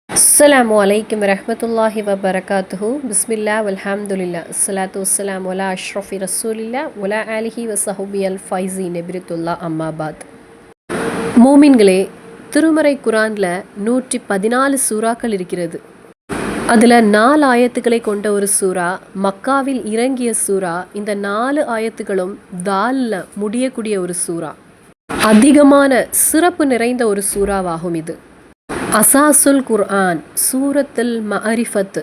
அஸ்ஸலாமு அலைக்கும் வரஹ்மத்துல்லாஹி வபரகாத்துஹு. பிஸ்மில்லா வல்ஹம்துலில்லா அஸ்ஸலாத்து வஸ்ஸலாமு அலா அஷ்ரஃபி ரசூலில்லா வலா ஆலிஹி வஸஹபி அல் ஃபைஸி நெபிரத்துல்லா அம்மாபாத். மூமின்களே, திருமறை குரானில் 114 சூறாக்கள் இருக்கிறது. அதில் 4 ஆயத்துக்களை கொண்ட ஒரு சூறா மக்காவில் இறங்கிய சூறா. இந்த 4 ஆயத்துக்களும் தாலில் முடியக்கூடிய ஒரு சூறா. அதிகமான சிறப்பு நிறைந்த ஒரு சூறாவாகும் இது. அசாசுல் குர்ஆன், சூரத்துல் மஅரிஃபத்,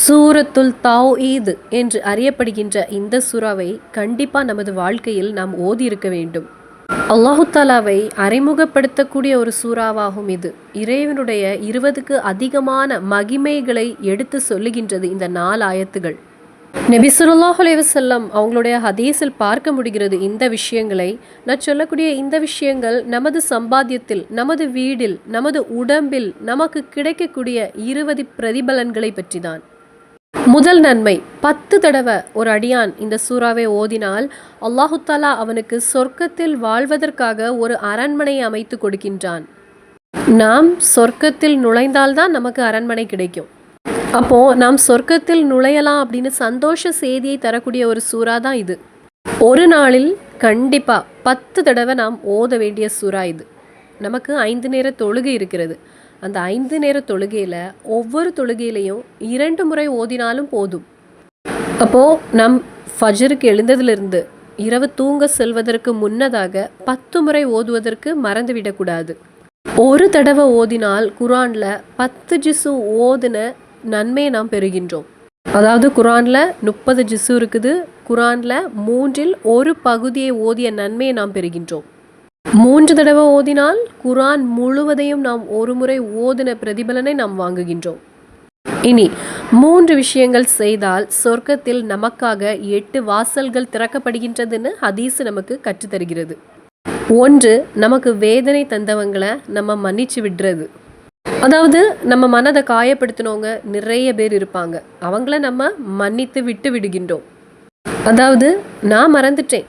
சூரத்துல் தௌஈத் என்று அறியப்படுகின்ற இந்த சூறாவை கண்டிப்பாக நமது வாழ்க்கையில் நாம் ஓதி இருக்க வேண்டும். அல்லாஹு தாலாவை அறிமுகப்படுத்தக்கூடிய ஒரு சூறாவாகும் இது. இறைவனுடைய 20க்கு அதிகமான மகிமைகளை எடுத்து சொல்லுகின்றது இந்த 4 ஆயத்துகள். நபி ஸல்லல்லாஹு அலைஹி வஸல்லம் அவங்களுடைய ஹதீஸில் பார்க்க முடிகிறது இந்த விஷயங்களை. நான் சொல்லக்கூடிய இந்த விஷயங்கள் நமது சம்பாத்தியத்தில், நமது வீடில், நமது உடம்பில் நமக்கு கிடைக்கக்கூடிய 20 பிரதிபலன்களை பற்றி தான். முதல் நன்மை, 10 தடவை ஒரு அடியான் இந்த சூறாவை ஓதினால் அல்லாஹு தாலா அவனுக்கு சொர்க்கத்தில் வாழ்வதற்காக ஒரு அரண்மனையை அமைத்து கொடுக்கின்றான். நாம் சொர்க்கத்தில் நுழைந்தால்தான் நமக்கு அரண்மனை கிடைக்கும். அப்போது நாம் சொர்க்கத்தில் நுழையலாம் அப்படின்னு சந்தோஷ செய்தியை தரக்கூடிய ஒரு சூறா தான் இது. ஒரு நாளில் கண்டிப்பாக 10 தடவை நாம் ஓத வேண்டிய சூறா இது. நமக்கு 5 நேர தொழுகை இருக்கிறது. அந்த 5 நேர தொழுகையில் ஒவ்வொரு தொழுகையிலையும் 2 முறை ஓதினாலும் போதும். அப்போது நம் ஃபஜருக்கு எழுந்ததிலிருந்து இரவு தூங்க செல்வதற்கு முன்னதாக 10 முறை ஓதுவதற்கு மறந்துவிடக்கூடாது. ஒரு தடவை ஓதினால் குரானில் 10 ஜிசு ஓதுன நன்மையை நாம் பெறுகின்றோம். அதாவது குரானில் 30 ஜிசு இருக்குது. குரானில் 3இல் ஒரு பகுதியை ஓதிய நன்மையை நாம் பெறுகின்றோம். 3 தடவை ஓதினால் குரான் முழுவதையும் நாம் ஒரு முறை ஓதின பிரதிபலனை நாம் வாங்குகின்றோம். இனி 3 விஷயங்கள் செய்தால் சொர்க்கத்தில் நமக்காக 8 வாசல்கள் திறக்கப்படுகின்றதுன்னு ஹதீஸ் நமக்கு கற்றுத்தருகிறது. 1, நமக்கு வேதனை தந்தவங்களை நம்ம மன்னிச்சு விடுறது. அதாவது நம்ம மனதை காயப்படுத்தினவங்க நிறைய பேர் இருப்பாங்க. அவங்கள நம்ம மன்னித்து விட்டு விடுகின்றோம். அதாவது நான் மறந்துட்டேன்,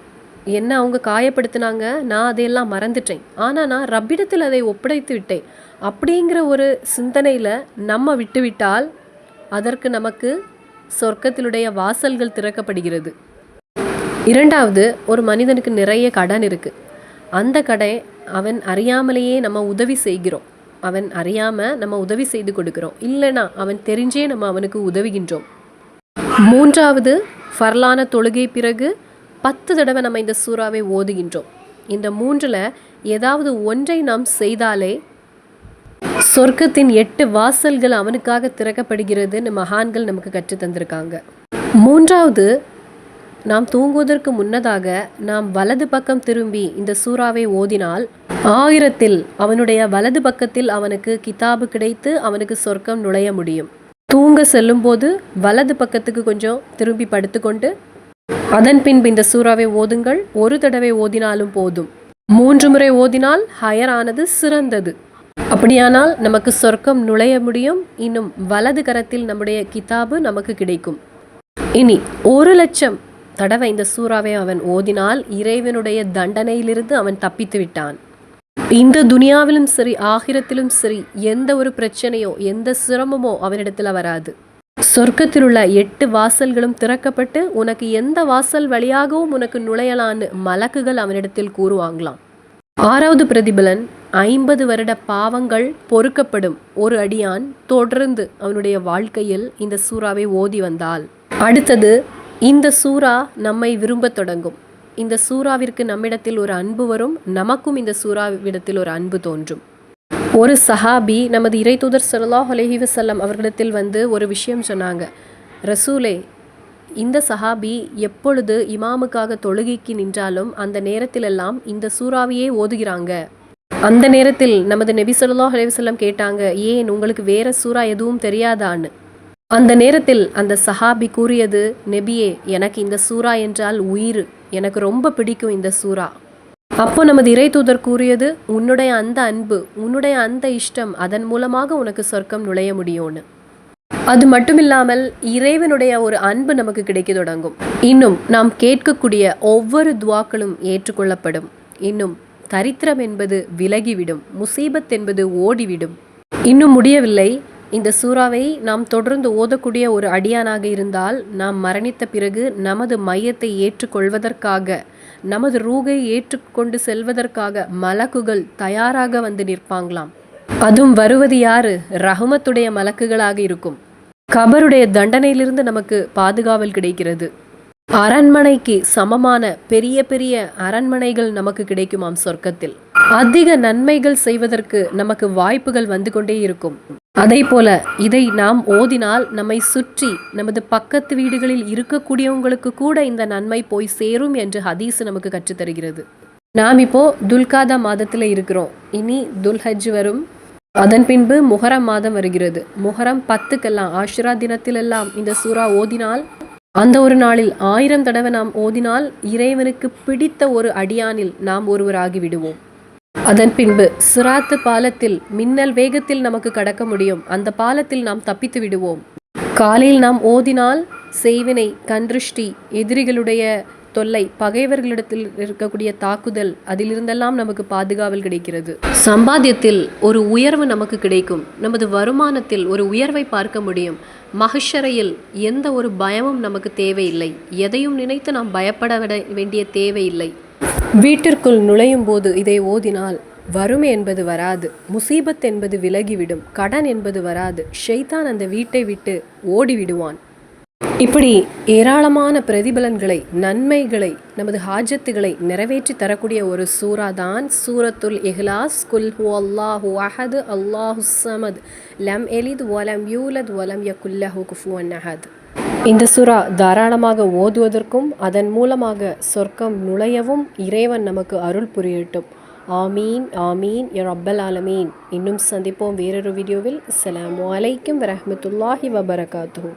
என்ன அவங்க காயப்படுத்தினாங்க, நான் அதையெல்லாம் மறந்துட்டேன், ஆனால் நான் ரப்பிடத்தில் அதை ஒப்படைத்து விட்டேன் அப்படிங்கிற ஒரு சிந்தனையில் நம்ம விட்டுவிட்டால் அதற்கு நமக்கு சொர்க்கத்திலுடைய வாசல்கள் திறக்கப்படுகிறது. 2வது, ஒரு மனிதனுக்கு நிறைய கடன் இருக்குது. அந்த கடை அவன் அறியாமலேயே நம்ம உதவி செய்கிறோம். அவன் அறியாமல் நம்ம உதவி செய்து கொடுக்குறோம். இல்லைனா அவன் தெரிஞ்சே நம்ம அவனுக்கு உதவுகின்றோம். 3வது, ஃபர்லான தொழுகை பிறகு 10 தடவை நம்ம இந்த சூறாவை ஓதுகின்றோம். இந்த 3இல் ஏதாவது ஒன்றை நாம் செய்தாலே சொர்க்கத்தின் 8 வாசல்கள் அவனுக்காக திறக்கப்படுகிறதுன்னு மகான்கள் நமக்கு கற்று தந்திருக்காங்க. 3வது, நாம் தூங்குவதற்கு முன்னதாக நாம் வலது பக்கம் திரும்பி இந்த சூறாவை ஓதினால் 1000ல் அவனுடைய வலது பக்கத்தில் அவனுக்கு கிதாபு கிடைத்து அவனுக்கு சொர்க்கம் நுழைய முடியும். தூங்க செல்லும்போது வலது பக்கத்துக்கு கொஞ்சம் திரும்பி படுத்துக்கொண்டு அதன் பின்பு இந்த சூறாவை ஓதுங்கள். ஒரு தடவை ஓதினாலும் போதும். 3 முறை ஓதினால் ஹயரானது சிறந்தது. அப்படியானால் நமக்கு சொர்க்கம் நுழைய முடியும். இன்னும் வலது கரத்தில் நம்முடைய கிதாபு நமக்கு கிடைக்கும். இனி 1,00,000 தடவை இந்த சூறாவை அவன் ஓதினால் இறைவனுடைய தண்டனையிலிருந்து அவன் தப்பித்து விட்டான். இந்த துனியாவிலும் சரி ஆகிரத்திலும் சரி எந்த ஒரு பிரச்சனையோ எந்த சிரமமோ அவனிடத்தில் வராது. சொர்க்கத்தில் உள்ள 8 வாசல்களும் திறக்கப்பட்டு உனக்கு எந்த வாசல் வழியாகவும் உனக்கு நுழையலான்னு மலக்குகள் அவனிடத்தில் கூறுவாங்களாம். 6வது பிரதிபலன், 50 வருட பாவங்கள் பொறுக்கப்படும் ஒரு அடியான் தொடர்ந்து அவனுடைய வாழ்க்கையில் இந்த சூறாவை ஓதி வந்தால். அடுத்தது, இந்த சூறா நம்மை விரும்ப தொடங்கும். இந்த சூறாவிற்கு நம்மிடத்தில் ஒரு அன்பு வரும். நமக்கும் இந்த சூறாவிடத்தில் ஒரு அன்பு தோன்றும். ஒரு சஹாபி நமது இறை தூதர் ஸல்லல்லாஹு அலைஹி வஸல்லம் அவர்களிடத்தில் வந்து ஒரு விஷயம் சொன்னாங்க. ரசூலே, இந்த சஹாபி எப்பொழுது இமாமுக்காக தொழுகைக்கு நின்றாலும் அந்த நேரத்திலெல்லாம் இந்த சூறாவையே ஓதுகிறாங்க. அந்த நேரத்தில் நமது நபி ஸல்லல்லாஹு அலைஹி வஸல்லம் கேட்டாங்க, ஏன் உங்களுக்கு வேற சூறா எதுவும் தெரியாதான்னு. அந்த நேரத்தில் அந்த சஹாபி கூறியது, நபியே, எனக்கு இந்த சூறா என்றால் உயிர், எனக்கு ரொம்ப பிடிக்கும் இந்த சூறா. அப்போ நமது இறை தூதர் கூறியது, உன்னுடைய அந்த அன்பு, உன்னுடைய அந்த இஷ்டம், அதன் மூலமாக உனக்கு சொர்க்கம் நுழைய முடியும்னு. அது மட்டுமில்லாமல் இறைவனுடைய ஒரு அன்பு நமக்கு கிடைக்க தொடங்கும். இன்னும் நாம் கேட்கக்கூடிய ஒவ்வொரு துவாக்களும் ஏற்றுக்கொள்ளப்படும். இன்னும் தரித்திரம் என்பது விலகிவிடும், முசீபத் என்பது ஓடிவிடும். இன்னும் முடியவில்லை, இந்த சூறாவை நாம் தொடர்ந்து ஓதக்கூடிய ஒரு அடியானாக இருந்தால் நாம் மரணித்த பிறகு நமது மையத்தை ஏற்றுக்கொள்வதற்காக, நமது ரூகை ஏற்றுக்கொண்டு செல்வதற்காக மலக்குகள் தயாராக வந்து நிற்பாங்களாம். அதுவும் வருவது யாரு? ரஹமத்துடைய மலக்குகளாக இருக்கும். கபருடைய தண்டனையிலிருந்து நமக்கு பாதுகாவல் கிடைக்கிறது. அரண்மனைக்கு சமமான பெரிய பெரிய அரண்மனைகள் நமக்கு கிடைக்குமாம் சொர்க்கத்தில். அதிக நன்மைகள் செய்வதற்கு நமக்கு வாய்ப்புகள் வந்து கொண்டே இருக்கும். அதே போல இதை நாம் ஓதினால் நம்மை சுற்றி நமது பக்கத்து வீடுகளில் இருக்கக்கூடியவங்களுக்கு கூட இந்த நன்மை போய் சேரும் என்று ஹதீஸ் நமக்கு கற்றுத்தருகிறது. நாம் இப்போ துல்காதா மாதத்தில் இருக்கிறோம். இனி துல்ஹஜ் வரும். அதன் பின்பு முஹரம் மாதம் வருகிறது. முஹரம் 10க்கெல்லாம் ஆஷுரா தினத்திலெல்லாம் இந்த சூறா ஓதினால், அந்த ஒரு நாளில் 1000 தடவை நாம் ஓதினால் இறைவனுக்கு பிடித்த ஒரு அடியானில் நாம் ஒருவராகி விடுவோம். அதன் பின்பு சிராத்து பாலத்தில் மின்னல் வேகத்தில் நமக்கு கடக்க முடியும். அந்த பாலத்தில் நாம் தப்பித்து விடுவோம். காலையில் நாம் ஓதினால் செய்வினை, கண்திருஷ்டி, எதிரிகளுடைய தொல்லை, பகைவர்களிடத்தில் இருக்கக்கூடிய தாக்குதல், அதிலிருந்தெல்லாம் நமக்கு பாதுகாவல் கிடைக்கிறது. சம்பாத்தியத்தில் ஒரு உயர்வு நமக்கு கிடைக்கும். நமது வருமானத்தில் ஒரு உயர்வை பார்க்க முடியும். மஹ்ஷரையில் எந்த ஒரு பயமும் நமக்கு தேவையில்லை. எதையும் நினைத்து நாம் பயப்பட வேண்டிய தேவையில்லை. வீட்டிற்குள் நுழையும் போது இதை ஓதினால் வறுமை என்பது வராது, முசீபத் என்பது விலகிவிடும், கடன் என்பது வராது, ஷைத்தான் அந்த வீட்டை விட்டு ஓடிவிடுவான். இப்படி ஏராளமான பிரதிபலன்களை, நன்மைகளை, நமது ஹாஜத்துகளை நிறைவேற்றி தரக்கூடிய ஒரு சூரா தான் சூரத்துல் இஹ்லாஸ். குல் ஹுவல்லாஹு அஹத் அல்லாஹுஸ் ஸமத் லம் யலித் வலம் யூலத் வலம் யகுல் லஹு குஃபுவன் அஹத். இந்த சூரா தாராளமாக ஓதுவதற்கும் அதன் மூலமாக சொர்க்கம் நுழையவும் இறைவன் நமக்கு அருள் புரியட்டும். ஆமீன் ஆமீன் யா ரப்பல் ஆலமீன். இன்னும் சந்திப்போம் வேறொரு வீடியோவில். அஸ்ஸலாமு அலைக்கும் வரஹ்மத்துல்லாஹி வபரகாத்துஹு.